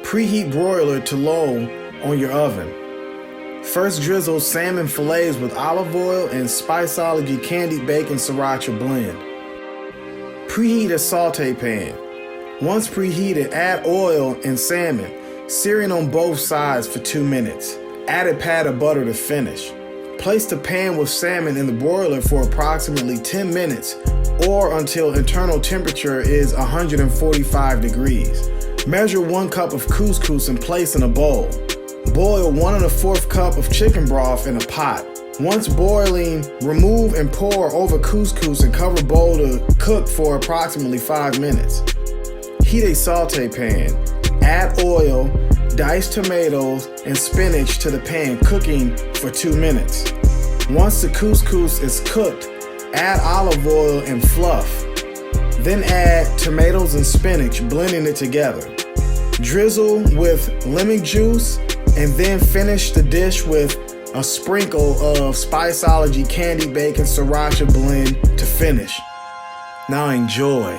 Preheat broiler to low on your oven. First drizzle salmon fillets with olive oil and Spiceology Candied Bacon Sriracha blend. Preheat a saute pan. Once preheated, add oil and salmon, searing on both sides for 2 minutes. Add a pat of butter to finish. Place the pan with salmon in the broiler for approximately 10 minutes or until internal temperature is 145 degrees. Measure 1 cup of couscous and place in a bowl. Boil 1 1/4 cup of chicken broth in a pot. Once boiling, remove and pour over couscous and cover bowl to cook for approximately 5 minutes. Heat a saute pan. Add oil, diced tomatoes, and spinach to the pan, cooking for 2 minutes. Once the couscous is cooked, add olive oil and fluff. Then add tomatoes and spinach, blending it together. Drizzle with lemon juice and then finish the dish with a sprinkle of Spiceology Candied Bacon Sriracha blend to finish. Now enjoy.